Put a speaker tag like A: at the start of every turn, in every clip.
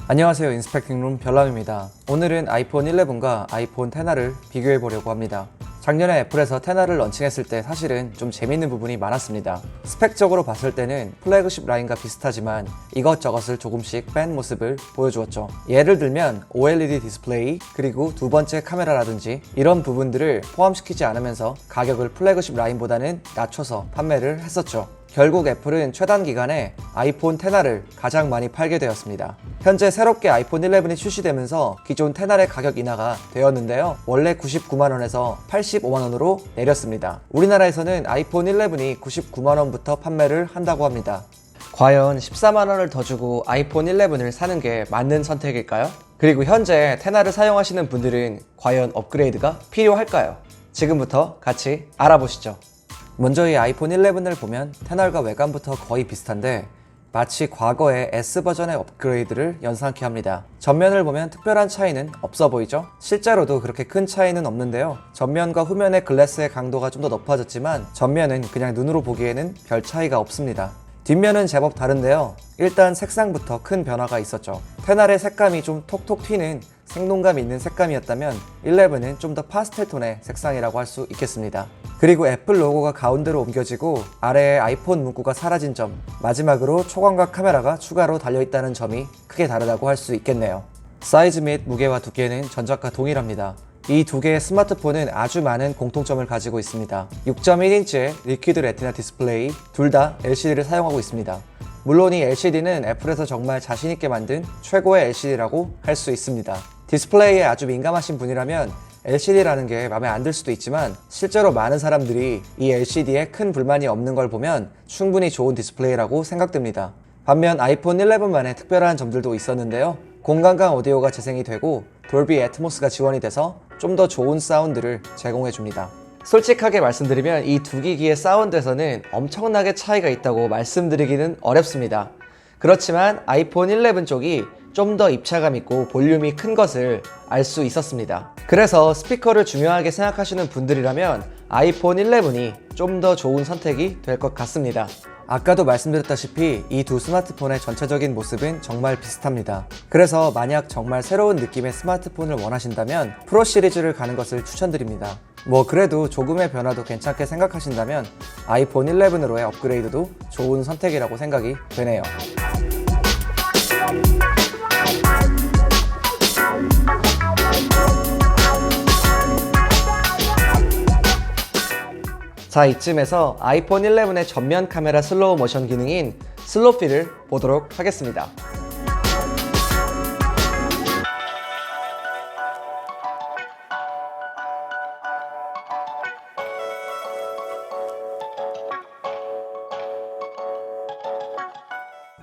A: 안녕하세요, 인스펙팅룸 별남입니다. 오늘은 아이폰 11과 아이폰 XR을 비교해 보려고 합니다. 작년에 애플에서 XR을 런칭했을 때 사실은 좀 재밌는 부분이 많았습니다. 스펙적으로 봤을 때는 플래그십 라인과 비슷하지만 이것저것을 조금씩 뺀 모습을 보여주었죠. 예를 들면 OLED 디스플레이, 그리고 두 번째 카메라라든지 이런 부분들을 포함시키지 않으면서 가격을 플래그십 라인보다는 낮춰서 판매를 했었죠. 결국 애플은 최단 기간에 아이폰 XR을 가장 많이 팔게 되었습니다. 현재 새롭게 아이폰 11이 출시되면서 기존 XR의 가격 인하가 되었는데요. 원래 99만원에서 85만원으로 내렸습니다. 우리나라에서는 아이폰 11이 99만원부터 판매를 한다고 합니다. 과연 14만원을 더 주고 아이폰 11을 사는 게 맞는 선택일까요? 그리고 현재 XR을 사용하시는 분들은 과연 업그레이드가 필요할까요? 지금부터 같이 알아보시죠. 먼저 이 아이폰 11을 보면 XR과 외관부터 거의 비슷한데 마치 과거의 S버전의 업그레이드를 연상케 합니다. 전면을 보면 특별한 차이는 없어 보이죠? 실제로도 그렇게 큰 차이는 없는데요. 전면과 후면의 글래스의 강도가 좀 더 높아졌지만 전면은 그냥 눈으로 보기에는 별 차이가 없습니다. 뒷면은 제법 다른데요. 일단 색상부터 큰 변화가 있었죠. XR의 색감이 좀 톡톡 튀는 생동감 있는 색감이었다면 11은 좀 더 파스텔 톤의 색상이라고 할 수 있겠습니다. 그리고 애플 로고가 가운데로 옮겨지고 아래에 아이폰 문구가 사라진 점, 마지막으로 초광각 카메라가 추가로 달려있다는 점이 크게 다르다고 할 수 있겠네요. 사이즈 및 무게와 두께는 전작과 동일합니다. 이 두 개의 스마트폰은 아주 많은 공통점을 가지고 있습니다. 6.1인치의 리퀴드 레티나 디스플레이, 둘 다 LCD를 사용하고 있습니다. 물론 이 LCD는 애플에서 정말 자신있게 만든 최고의 LCD라고 할 수 있습니다. 디스플레이에 아주 민감하신 분이라면 LCD라는 게 마음에 안 들 수도 있지만 실제로 많은 사람들이 이 LCD에 큰 불만이 없는 걸 보면 충분히 좋은 디스플레이라고 생각됩니다. 반면 아이폰 11만의 특별한 점들도 있었는데요. 공간강 오디오가 재생이 되고 돌비 애트모스가 지원이 돼서 좀 더 좋은 사운드를 제공해줍니다. 솔직하게 말씀드리면 이 두 기기의 사운드에서는 엄청나게 차이가 있다고 말씀드리기는 어렵습니다. 그렇지만 아이폰 11 쪽이 좀 더 입체감 있고 볼륨이 큰 것을 알 수 있었습니다. 그래서 스피커를 중요하게 생각하시는 분들이라면 아이폰 11이 좀 더 좋은 선택이 될 것 같습니다. 아까도 말씀드렸다시피 이 두 스마트폰의 전체적인 모습은 정말 비슷합니다. 그래서 만약 정말 새로운 느낌의 스마트폰을 원하신다면 프로 시리즈를 가는 것을 추천드립니다. 그래도 조금의 변화도 괜찮게 생각하신다면 아이폰 11으로의 업그레이드도 좋은 선택이라고 생각이 되네요. 자, 이쯤에서 아이폰 11의 전면 카메라 슬로우 모션 기능인 슬로피를 보도록 하겠습니다.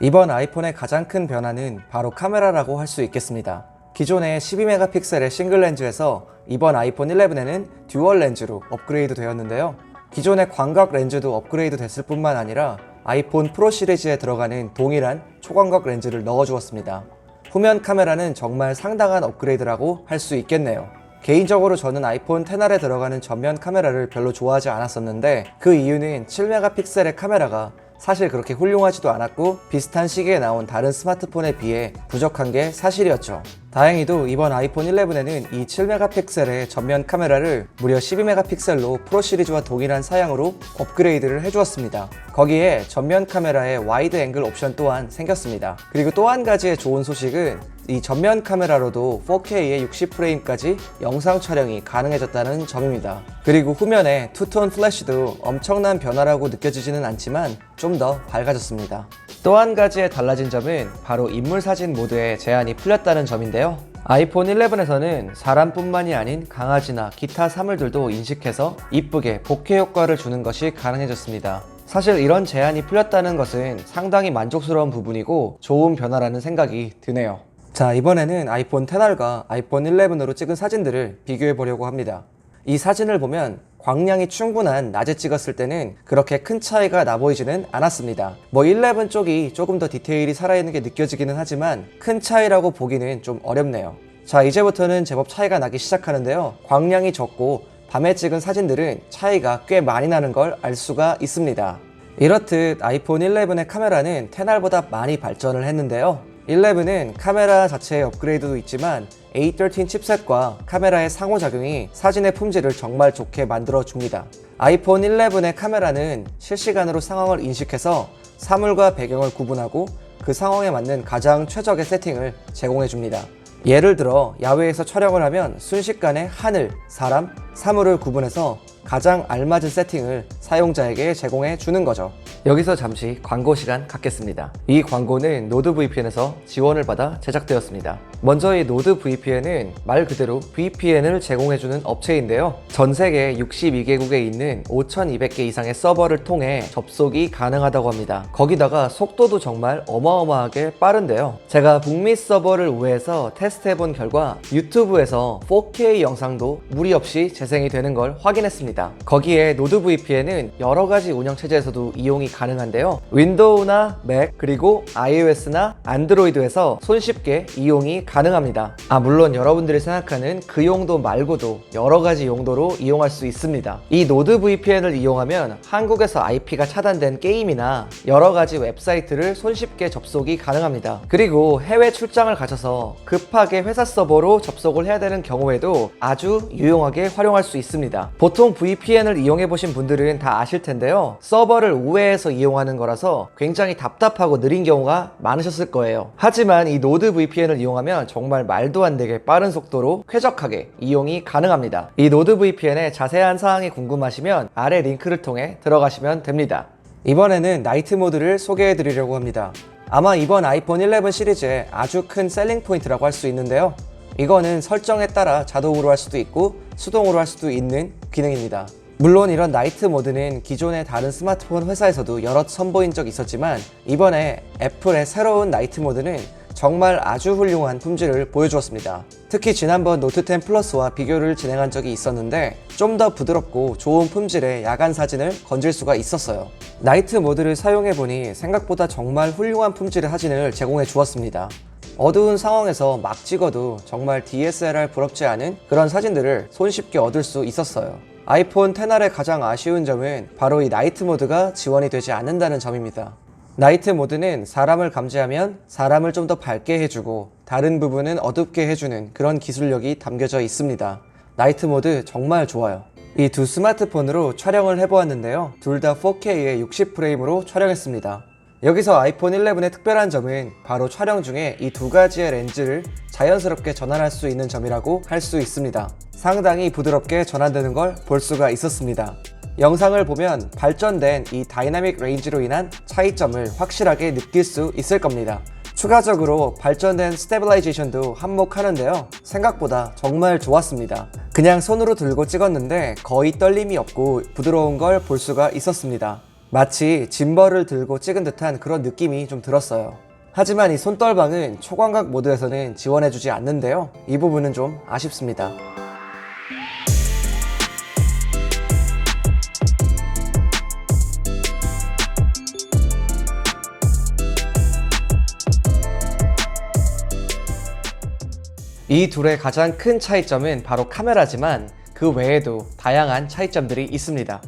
A: 이번 아이폰의 가장 큰 변화는 바로 카메라라고 할 수 있겠습니다. 기존의 12메가픽셀의 싱글 렌즈에서 이번 아이폰 11에는 듀얼 렌즈로 업그레이드 되었는데요. 기존의 광각 렌즈도 업그레이드 됐을 뿐만 아니라 아이폰 프로 시리즈에 들어가는 동일한 초광각 렌즈를 넣어주었습니다. 후면 카메라는 정말 상당한 업그레이드라고 할 수 있겠네요. 개인적으로 저는 아이폰 XR에 들어가는 전면 카메라를 별로 좋아하지 않았었는데 그 이유는 7메가픽셀의 카메라가 사실 그렇게 훌륭하지도 않았고 비슷한 시기에 나온 다른 스마트폰에 비해 부족한 게 사실이었죠. 다행히도 이번 아이폰 11에는 이 7메가픽셀의 전면 카메라를 무려 12메가픽셀로 프로 시리즈와 동일한 사양으로 업그레이드를 해주었습니다. 거기에 전면 카메라의 와이드 앵글 옵션 또한 생겼습니다. 그리고 또 한 가지의 좋은 소식은 이 전면 카메라로도 4K의 60프레임까지 영상 촬영이 가능해졌다는 점입니다. 그리고 후면에 투톤 플래시도 엄청난 변화라고 느껴지지는 않지만 좀 더 밝아졌습니다. 또 한 가지의 달라진 점은 바로 인물 사진 모드의 제한이 풀렸다는 점인데요. 아이폰 11에서는 사람뿐만이 아닌 강아지나 기타 사물들도 인식해서 이쁘게 보케 효과를 주는 것이 가능해졌습니다. 사실 이런 제한이 풀렸다는 것은 상당히 만족스러운 부분이고 좋은 변화라는 생각이 드네요. 자, 이번에는 아이폰 XR과 아이폰 11으로 찍은 사진들을 비교해 보려고 합니다. 이 사진을 보면 광량이 충분한 낮에 찍었을 때는 그렇게 큰 차이가 나 보이지는 않았습니다. 11 쪽이 조금 더 디테일이 살아있는 게 느껴지기는 하지만 큰 차이라고 보기는 좀 어렵네요. 자, 이제부터는 제법 차이가 나기 시작하는데요. 광량이 적고 밤에 찍은 사진들은 차이가 꽤 많이 나는 걸 알 수가 있습니다. 이렇듯 아이폰 11의 카메라는 XR보다 많이 발전을 했는데요. 11은 카메라 자체의 업그레이드도 있지만 A13 칩셋과 카메라의 상호작용이 사진의 품질을 정말 좋게 만들어줍니다. 아이폰 11의 카메라는 실시간으로 상황을 인식해서 사물과 배경을 구분하고 그 상황에 맞는 가장 최적의 세팅을 제공해줍니다. 예를 들어 야외에서 촬영을 하면 순식간에 하늘, 사람, 사물을 구분해서 가장 알맞은 세팅을 사용자에게 제공해 주는 거죠. 여기서 잠시 광고 시간 갖겠습니다. 이 광고는 노드VPN에서 지원을 받아 제작되었습니다. 먼저 이 노드VPN은 말 그대로 VPN을 제공해주는 업체인데요. 전 세계 62개국에 있는 5,200개 이상의 서버를 통해 접속이 가능하다고 합니다. 거기다가 속도도 정말 어마어마하게 빠른데요. 제가 북미 서버를 우회해서 테스트해본 결과 유튜브에서 4K 영상도 무리 없이 재생이 되는 걸 확인했습니다. 거기에 노드VPN은 여러가지 운영체제에서도 이용이 가능한데요. 윈도우나 맥 그리고 iOS나 안드로이드에서 손쉽게 이용이 가능합니다. 물론 여러분들이 생각하는 그 용도 말고도 여러가지 용도로 이용할 수 있습니다. 이 노드VPN을 이용하면 한국에서 IP가 차단된 게임이나 여러가지 웹사이트를 손쉽게 접속이 가능합니다. 그리고 해외 출장을 가셔서 급하게 회사 서버로 접속을 해야 되는 경우에도 아주 유용하게 활용할 수 있습니다. 보통 VPN을 이용해보신 분들은 다 아실 텐데요. 서버를 우회해서 이용하는 거라서 굉장히 답답하고 느린 경우가 많으셨을 거예요. 하지만 이 노드VPN을 이용하면 정말 말도 안 되게 빠른 속도로 쾌적하게 이용이 가능합니다. 이 노드VPN의 자세한 사항이 궁금하시면 아래 링크를 통해 들어가시면 됩니다. 이번에는 나이트 모드를 소개해 드리려고 합니다. 아마 이번 아이폰 11 시리즈의 아주 큰 셀링 포인트라고 할 수 있는데요. 이거는 설정에 따라 자동으로 할 수도 있고 수동으로 할 수도 있는 기능입니다. 물론 이런 나이트 모드는 기존의 다른 스마트폰 회사에서도 여럿 선보인 적이 있었지만 이번에 애플의 새로운 나이트 모드는 정말 아주 훌륭한 품질을 보여주었습니다. 특히 지난번 노트 10 플러스와 비교를 진행한 적이 있었는데 좀 더 부드럽고 좋은 품질의 야간 사진을 건질 수가 있었어요. 나이트 모드를 사용해보니 생각보다 정말 훌륭한 품질의 사진을 제공해 주었습니다. 어두운 상황에서 막 찍어도 정말 DSLR 부럽지 않은 그런 사진들을 손쉽게 얻을 수 있었어요. 아이폰 XR의 가장 아쉬운 점은 바로 이 나이트 모드가 지원이 되지 않는다는 점입니다. 나이트 모드는 사람을 감지하면 사람을 좀 더 밝게 해주고 다른 부분은 어둡게 해주는 그런 기술력이 담겨져 있습니다. 나이트 모드 정말 좋아요. 이 두 스마트폰으로 촬영을 해보았는데요. 둘 다 4K에 60프레임으로 촬영했습니다. 여기서 아이폰 11의 특별한 점은 바로 촬영 중에 이 두 가지의 렌즈를 자연스럽게 전환할 수 있는 점이라고 할 수 있습니다. 상당히 부드럽게 전환되는 걸 볼 수가 있었습니다. 영상을 보면 발전된 이 다이나믹 레인지로 인한 차이점을 확실하게 느낄 수 있을 겁니다. 추가적으로 발전된 스테빌라이제이션도 한몫하는데요. 생각보다 정말 좋았습니다. 그냥 손으로 들고 찍었는데 거의 떨림이 없고 부드러운 걸 볼 수가 있었습니다. 마치 짐벌을 들고 찍은 듯한 그런 느낌이 좀 들었어요. 하지만 이 손떨방은 초광각 모드에서는 지원해주지 않는데요. 이 부분은 좀 아쉽습니다. 이 둘의 가장 큰 차이점은 바로 카메라지만 그 외에도 다양한 차이점들이 있습니다.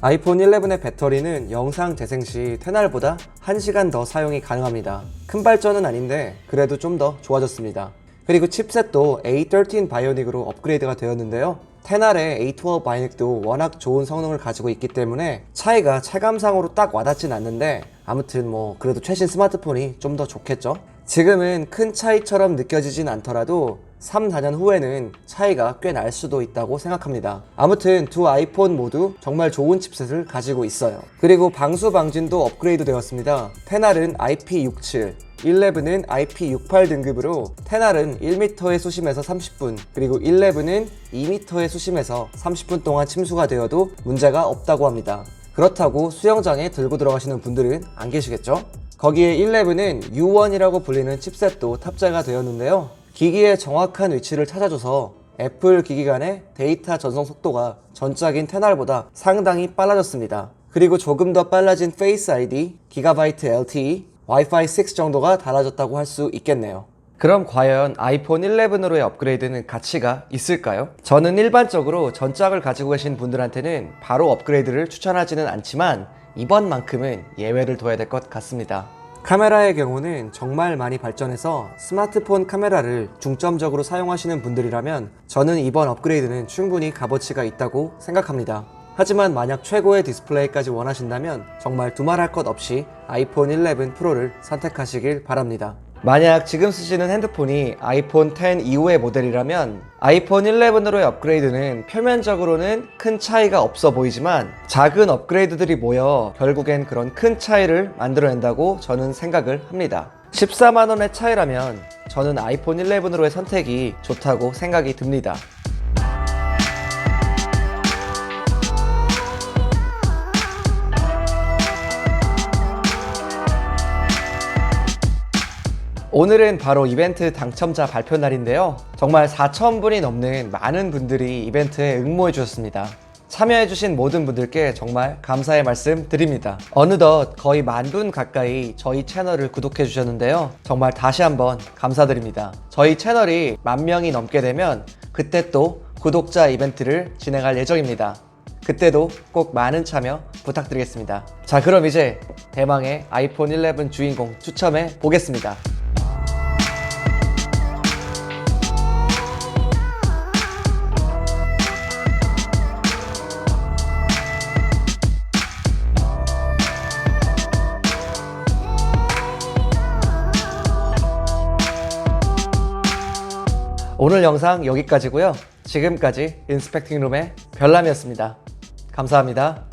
A: 아이폰 11의 배터리는 영상 재생 시 10R보다 1시간 더 사용이 가능합니다. 큰 발전은 아닌데 그래도 좀 더 좋아졌습니다. 그리고 칩셋도 A13 바이오닉으로 업그레이드가 되었는데요. 10R의 A12 바이오닉도 워낙 좋은 성능을 가지고 있기 때문에 차이가 체감상으로 딱 와닿진 않는데 아무튼 그래도 최신 스마트폰이 좀 더 좋겠죠? 지금은 큰 차이처럼 느껴지진 않더라도 3, 4년 후에는 차이가 꽤 날 수도 있다고 생각합니다. 아무튼 두 아이폰 모두 정말 좋은 칩셋을 가지고 있어요. 그리고 방수 방진도 업그레이드 되었습니다. 10R은 IP67, 11은 IP68 등급으로 10R은 1m의 수심에서 30분, 그리고 11은 2m의 수심에서 30분 동안 침수가 되어도 문제가 없다고 합니다. 그렇다고 수영장에 들고 들어가시는 분들은 안 계시겠죠? 거기에 11은 U1이라고 불리는 칩셋도 탑재가 되었는데요. 기기의 정확한 위치를 찾아줘서 애플 기기 간의 데이터 전송 속도가 전작인 10R보다 상당히 빨라졌습니다. 그리고 조금 더 빨라진 페이스 ID, 기가바이트 LTE, 와이파이 6 정도가 달라졌다고 할 수 있겠네요. 그럼 과연 아이폰 11으로의 업그레이드는 가치가 있을까요? 저는 일반적으로 전작을 가지고 계신 분들한테는 바로 업그레이드를 추천하지는 않지만 이번만큼은 예외를 둬야 될 것 같습니다. 카메라의 경우는 정말 많이 발전해서 스마트폰 카메라를 중점적으로 사용하시는 분들이라면 저는 이번 업그레이드는 충분히 값어치가 있다고 생각합니다. 하지만 만약 최고의 디스플레이까지 원하신다면 정말 두말할 것 없이 아이폰 11 프로를 선택하시길 바랍니다. 만약 지금 쓰시는 핸드폰이 아이폰 10 이후의 모델이라면 아이폰 11으로의 업그레이드는 표면적으로는 큰 차이가 없어 보이지만 작은 업그레이드들이 모여 결국엔 그런 큰 차이를 만들어낸다고 저는 생각을 합니다. 14만원의 차이라면 저는 아이폰 11으로의 선택이 좋다고 생각이 듭니다. 오늘은 바로 이벤트 당첨자 발표 날인데요. 정말 4,000분이 넘는 많은 분들이 이벤트에 응모해 주셨습니다. 참여해 주신 모든 분들께 정말 감사의 말씀 드립니다. 어느덧 거의 10,000분 가까이 저희 채널을 구독해 주셨는데요. 정말 다시 한번 감사드립니다. 저희 채널이 10,000명이 넘게 되면 그때 또 구독자 이벤트를 진행할 예정입니다. 그때도 꼭 많은 참여 부탁드리겠습니다. 자, 그럼 이제 대망의 아이폰 11 주인공 추첨해 보겠습니다. 오늘 영상 여기까지고요. 지금까지 인스펙팅룸의 별남이었습니다. 감사합니다.